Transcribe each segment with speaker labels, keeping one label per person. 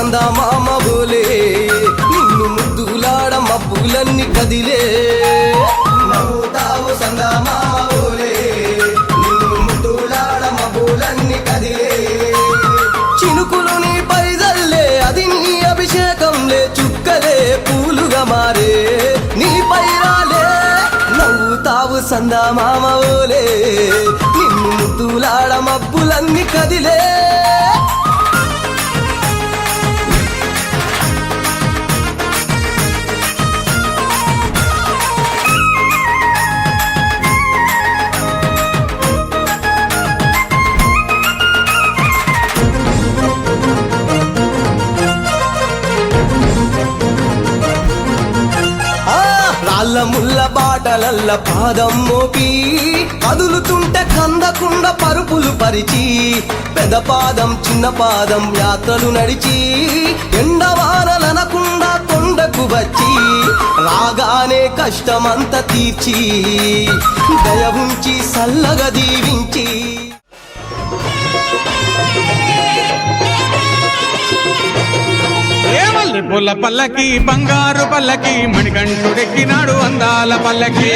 Speaker 1: సందమామ బోలే నిన్ను ముద్దులాడ మబ్బులన్నీ కదిలే నవ్వుతావు సందమామ బోలే నిన్ను ముద్దులాడ మబ్బులన్నీ కదిలే చినుకులు నీ పైదల్లే అది నీ అభిషేకంలే చుక్కలే పూలుగా మారే నీ పైరాలే నవ్వుతావు సందమామ బోలే నిన్ను ముద్దులాడ మబ్బులన్నీ కదిలే రాళ్ళ ముళ్ళ బాటలల్ల పాదం మోపి కదులుతుంటే కందకుండా పరుపులు పరిచి పెద్ద పాదం చిన్న పాదం యాత్రలు నడిచి ఎండవానలనకుండా కొండకు వచ్చి రాగానే కష్టమంతా తీర్చి దయ ఉంచి సల్లగా దీవించి
Speaker 2: పుల్ల పల్లకి బంగారు పల్లకి మణికంఠుడెక్కినాడు అందాల పల్లకి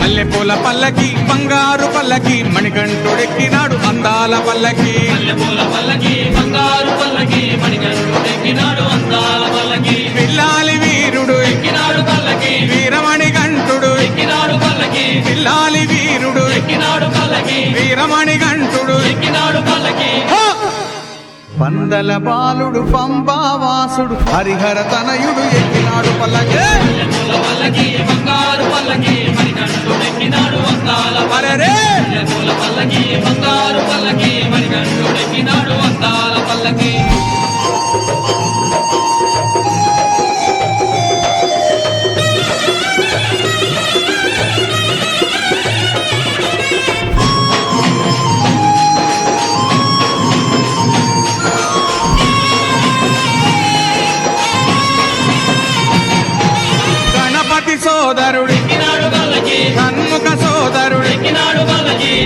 Speaker 2: మల్లె పూల పల్లకి బంగారు పల్లకి మణికంఠుడెక్కినాడు అందాల పల్లకి పిల్లాలి వీరుడు ఎక్కినాడు పల్లకి వీరమణి కంఠుడు ఎక్కినాడు పల్లకి పిల్లాలి వీరుడు ఎక్కినాడు పల్లకి వీరమణి కంఠుడు ఎక్కినాడు పల్లకి పందల బాలుడు పంబావాసుడు హరిహర తనయుడు ఎక్కినాడు పల్లకి బంగారు పల్లకి మణికంఠుడు ఎక్కినాడు అందాల పల్లకి బంగారు పల్లకి మణికంఠుడు ఎక్కినాడు అందాల పల్లకి సోదరుడు షణ్ముఖ సోదరుడు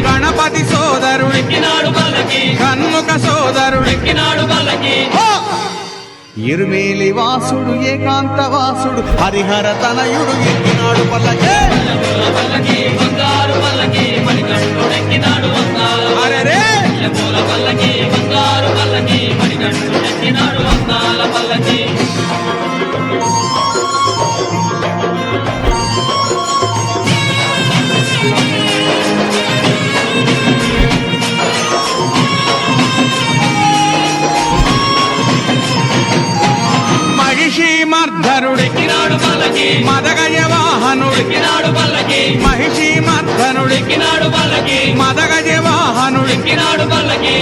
Speaker 2: గణపతి సోదరుడు షణ్ముఖ సోదరుడు ఇరుమేలి వాసుడు ఏకాంత వాసుడు హరిహర తనయుడు ఎక్కినాడు పల్లకి అరే మర్ధనుడెక్కినాడు పల్లకి మదగజ వాహనుడెక్కినాడు పల్లకి మహిషి మర్ధనుడెక్కినాడు పల్లకి మదగజ వాహనుడెక్కినాడు పల్లకి